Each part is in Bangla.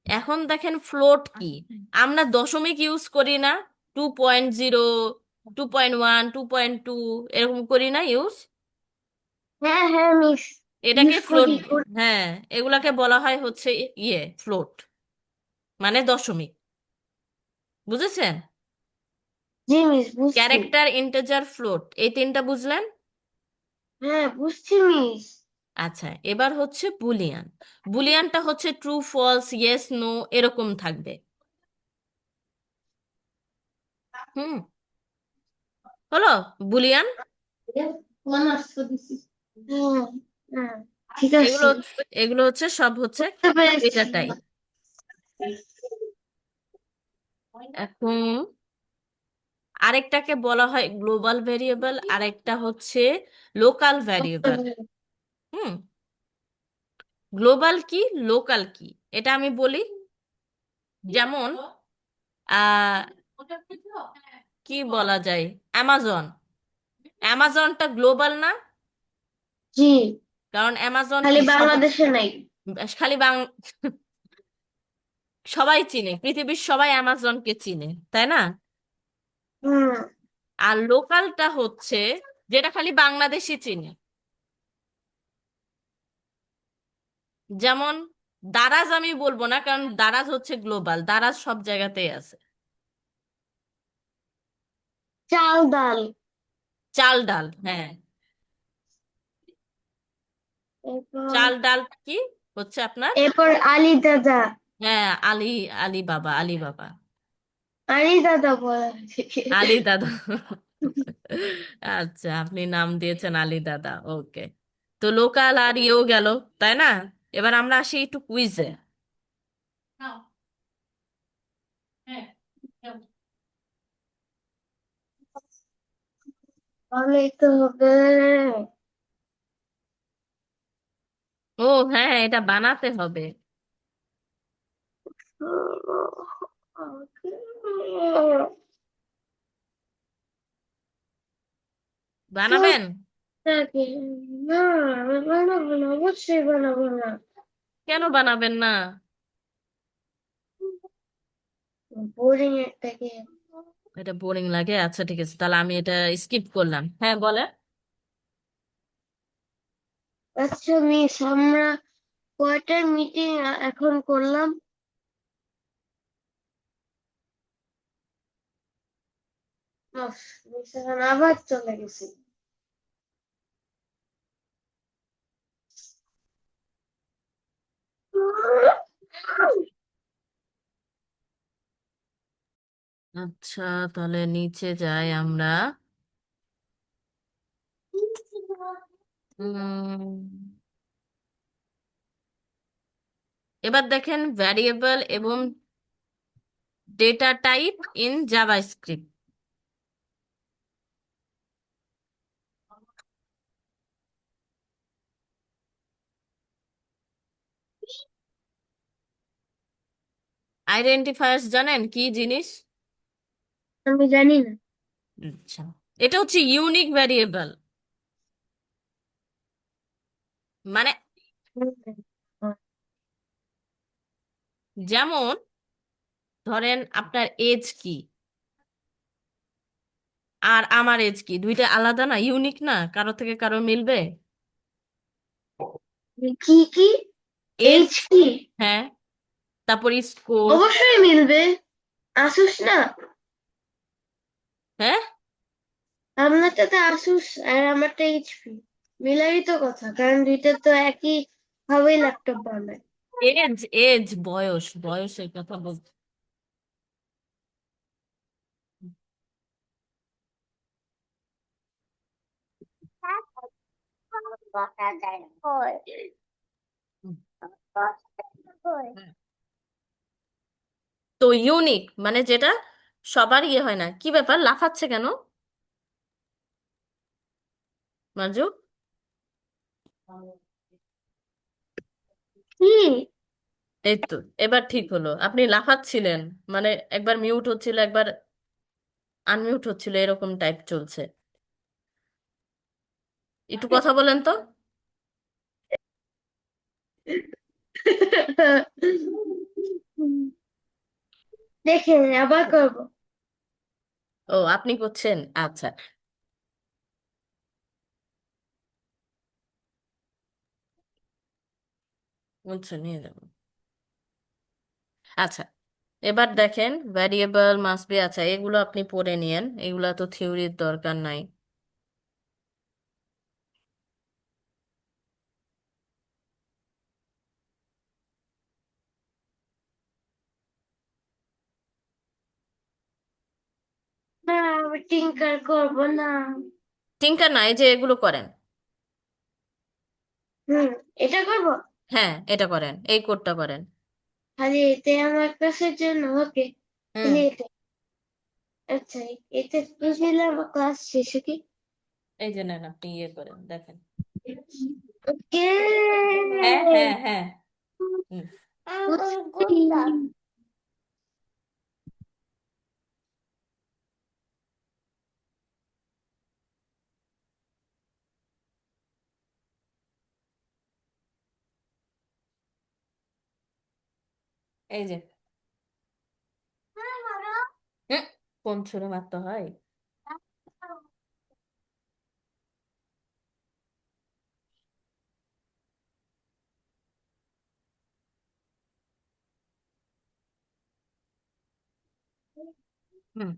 এখন দেখেন ফ্লোট কি, আমরা দশমিক ইউজ করি না? 2.0, 2.1, 2.2 এরকম করি না ইউজ? হ্যাঁ হ্যাঁ মিস, এটাকে ইউজ ফ্লোট। করি করি। হ্যাঁ, এগুলাকে বলা হয় হচ্ছে ফ্লোট, মানে দশমিক। বুঝেছেন? জি মিস, বুঝছি। ক্যারেক্টার, ইন্টিজার, ফ্লোট, এই তিনটা বুঝলেন? হ্যাঁ বুঝছি মিস। আচ্ছা, এবার হচ্ছে বুলিয়ান। বুলিয়ানটা হচ্ছে ট্রু, ফলস, ইয়েস, নো এরকম থাকবে। হুম, হলো বুলিয়ান। হ্যাঁ হ্যাঁ, ঠিক এগুলো আছে, এগুলো হচ্ছে সব হচ্ছে বুঝতে ডেটা পেরেছি। টাইপ। এখন আরেকটাকে বলা হয় গ্লোবাল ভেরিয়েবল, আরেকটা হচ্ছে লোকাল ভেরিয়েবল। হুম, গ্লোবাল কি, লোকাল কি, এটা আমি বলি। যেমন আহ কি বলা যায়, অ্যামাজন। অ্যামাজনটা গ্লোবাল না? জি, কারণ অ্যামাজন খালি কি সব, বাংলাদেশে নাই। খালি সবাই চিনে, পৃথিবীর সবাই অ্যামাজনকে চিনে, তাই না? হুম। আর লোকালটা হচ্ছে যেটা খালি বাংলাদেশি চিনে। যেমন দারাজ আমি বলবো না, কারণ দারাজ হচ্ছে গ্লোবাল, দারাজ সব জায়গাতেই আছে। চাল ডাল। চাল ডাল, হ্যাঁ। এরপর চাল ডাল কি হচ্ছে আপনার? এরপর আলী দাদা। হ্যাঁ, আলী, আলী বাবা, আলী বাবা, আলী দাদা বলা থেকে। আলী দাদা। আচ্ছা, আপনি নাম দিয়েছেন আলী দাদা, ওকে। তো লোকাল আর ইয়েও গেল, তাই না? এবার আমরা আসি একটু কুইজে। তাহলেই তো হবে। ও হ্যাঁ, এটা বানাতে হবে। বানাবেন? থাকে। না, আমি বানাবো না, অবশ্যই বানাবো না। কেন বানাবেন না? বোরিং একটা গেম। এটা বোরিং লাগে? আচ্ছা ঠিক আছে, তাহলে আমি এটা স্কিপ করলাম। হ্যাঁ বলে। আচ্ছা মিস, আমরা কয়টার মিটিং এখন করলাম? মিস এখন আবার চলে গেছি। আচ্ছা, তাহলে নিচে যাই আমরা। উম, এবার দেখেন ভ্যারিয়েবল এবং data type in JavaScript. Identifiers জানেন কি জিনিস? আমি জানি না। আচ্ছা, এটা হচ্ছে ইউনিক ভ্যারিয়েবল, মানে যেমন ধরেন আপনার এজ কি আর আমার এজ কি, দুইটা আলাদা না, ইউনিক না, কারো থেকে কারো মিলবে? কি কি? এজ, এইচ কি? হ্যাঁ, তারপর স্কোর। অবশ্যই মিলবে। আসুস না। হ্যাঁ, আপনারটা তো আসুস আর আমারটা এইচপি, মিলারই তো কথা, কারণ দুইটা তো একই ভাবেই ল্যাপটপ বানায়। এজ, এজ বয়স, বয়সের কথা বলছি। তো ইউনিক মানে যেটা সবার ইয়ে হয় না। কি ব্যাপার, লাফাচ্ছে কেন মাজু? কি? এই তো, এবার ঠিক হলো। আপনি লাফাচ্ছিলেন, মানে একবার মিউট হচ্ছিল, একবার আনমিউট হচ্ছিল, এরকম টাইপ চলছে। একটু কথা বলেন তো। দেখেন আবার করবো। ও, আপনি করছেন, আচ্ছা। বুঝছো, নিয়ে যাবো। আচ্ছা, এবার দেখেন ভ্যারিয়েবল মাস্ট বি, আচ্ছা এগুলো আপনি পড়ে নিয়েন, এগুলো তো থিওরির দরকার নাই। না, আমি টিঙ্কার করবো না। টিঙ্কার না, এই যে এগুলো করেন। হুম, এটা করবো। হ্যাঁ, এটা করেন, এই কোডটা করেন। খালি এতে আমার কাছের জন্য ওকে। হুম। খালি এটা। আচ্ছা, এতে বুঝলে আমার ক্লাস শেষে কি? এই যে নেন, আপনি ইয়ে করেন, দেখেন। ওকে। হ্যাঁ, হ্যাঁ, হ্যাঁ। হুম। বুঝছি। এই যে। হুম, কোন ছুঁড়ে মারতে হয়? হুম।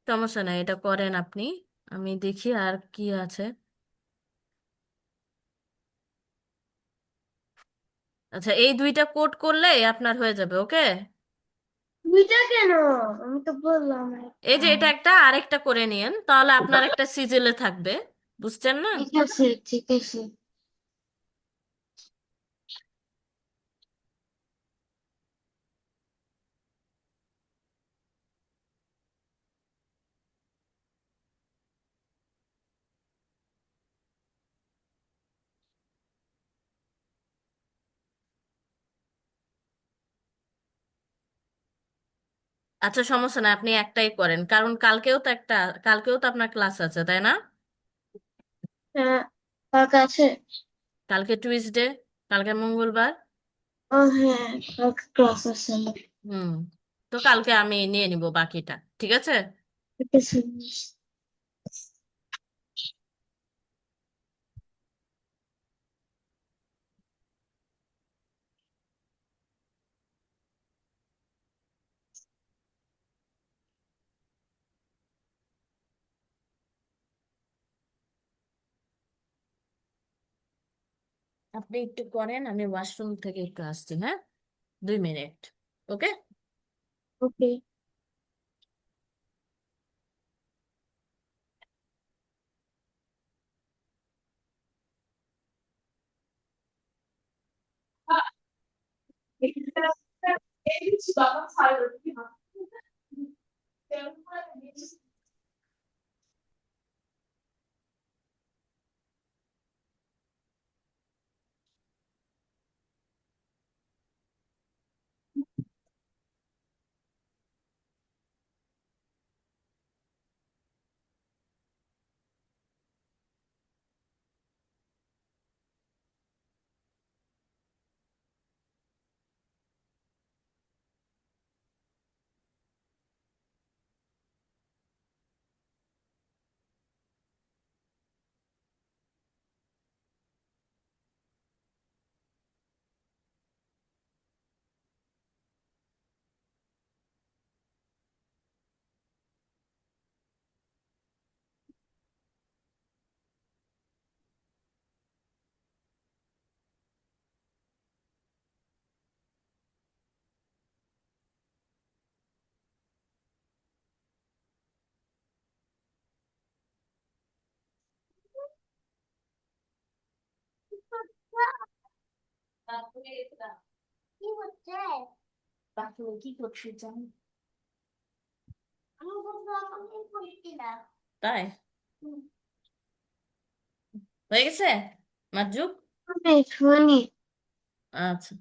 সমস্যা নাই, এটা করেন আপনি। আমি দেখি আর কি আছে। আচ্ছা, এই দুইটা কোড করলেই আপনার হয়ে যাবে, ওকে। দুইটা কেন? আমি তো বললাম এই একটা। যে এটা একটা, আরেকটা করে নিয়েন, তাহলে আপনার একটা সিজিলে থাকবে। বুঝছেন না? ঠিক আছে, ঠিক আছে। আচ্ছা, সমস্যা না, আপনি একটাই করেন, কারণ কালকেও তো আপনার ক্লাস আছে, তাই না? হ্যাঁ, ফাঁকা আছে। কালকে টুইসডে, কালকে মঙ্গলবার। ও হ্যাঁ, কালকে ক্লাস আছে আমার। হুম। তো কালকে আমি নিয়ে নিব বাকিটা, ঠিক আছে। ঠিক আছে। আপনি একটু করেন, আমি ওয়াশরুম থেকে একটু আসছি, হ্যাঁ, 2 মিনিট। ওকে। ওকে। কি হচ্ছে? বাকি কি করছিস জানি? আমি বলবো আমাকে করছি না। তাই হয়ে গেছে মাজুক। শুনি। আচ্ছা।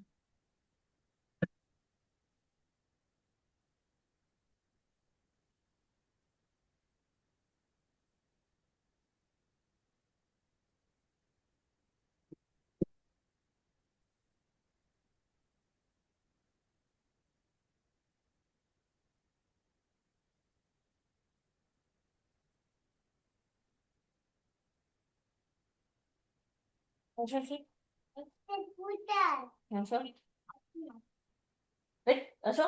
আসো কি? আসো। এই, আসো।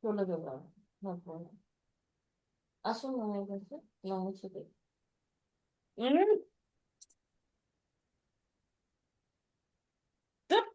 চলে গেলাম। আসো না আমার কাছে। না হচ্ছে কি? ধুর।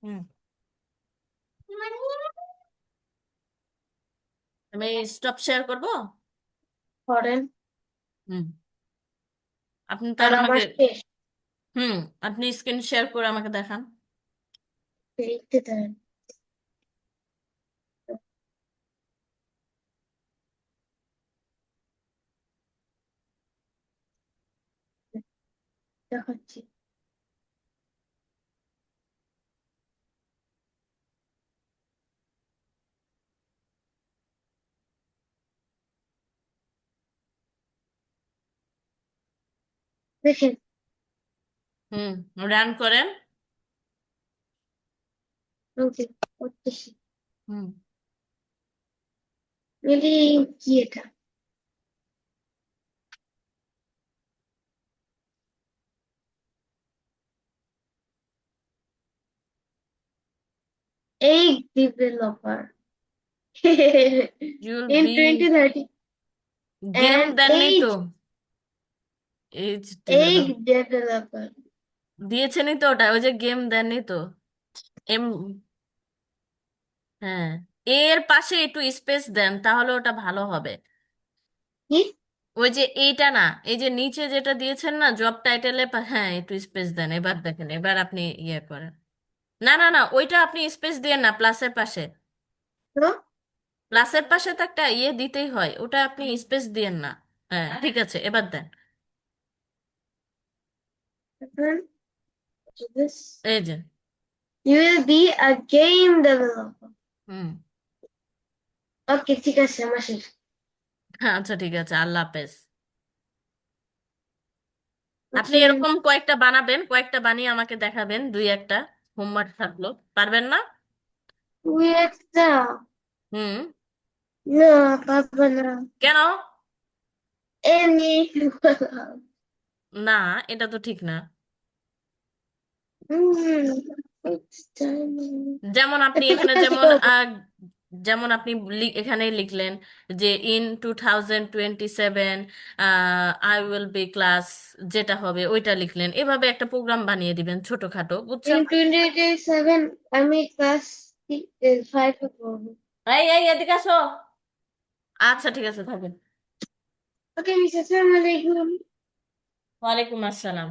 হুম। আমি স্টপ শেয়ার করব। করেন। হুম। আপনি আর তাহলে আমার আমাকে শেষ। হুম আপনি স্ক্রিন শেয়ার করে আমাকে দেখান। লিখতে দেন। দেখাচ্ছি। দেখেন। হুম। রান করেন। ওকে, করতেছি। হুম। বলি, কি এটা? এই developer will in be 2030 game and দেননি তো। age H egg develop developer দিয়েছেনই তো, ওটা ওই যে গেম দেননি তো। এম হ্যাঁ, এর পাশে একটু স্পেস দেন তাহলে ওটা ভালো হবে। কি? ওই যে এইটা না, এই যে নিচে যেটা দিয়েছেন না জব টাইটেলে, হ্যাঁ একটু স্পেস দেন। এবার দেখেন, এবার আপনি ইয়ে করেন। না না না, ওইটা আপনি স্পেস দিয়ে না, প্লাসের পাশে। তো প্লাসের পাশে তো একটা ইয়ে দিতেই হয়, ওটা আপনি স্পেস দিয়েন না। হ্যাঁ ঠিক আছে, এবার দেন। এখন this এই যে। you will be a game developer. হুম। ওকে, ঠিক আছে, আমার শেষ। হ্যাঁ আচ্ছা ঠিক আছে, আল্লাহ হাফেজ। আপনি ওকে, এরকম কয়েকটা বানাবেন, কয়েকটা বানিয়ে আমাকে দেখাবেন, দুই একটা হোমওয়ার্ক থাকলো। পারবেন না? তুই একটা। হুম। না, পারবো না। কেন? এমনি বললাম। না, এটা তো ঠিক না। হুম, it's time. যেমন আপনি আচ্ছা, এখানে ঠিক আছে, যেমন করবো। যেমন আপনি এখানে লিখলেন যে in 2027 I will be class, যেটা হবে ওইটা লিখলেন, এভাবে একটা প্রোগ্রাম বানিয়ে দিবেন ছোটখাটো, In বুঝছেন? 2027 আমি ক্লাস 5 এ পড়বো। এই এদিকে আসো। আচ্ছা ঠিক আছে, থাকবেন। ওকে, মিস, আসসালামু আলাইকুম। ওয়ালাইকুম আসসালাম।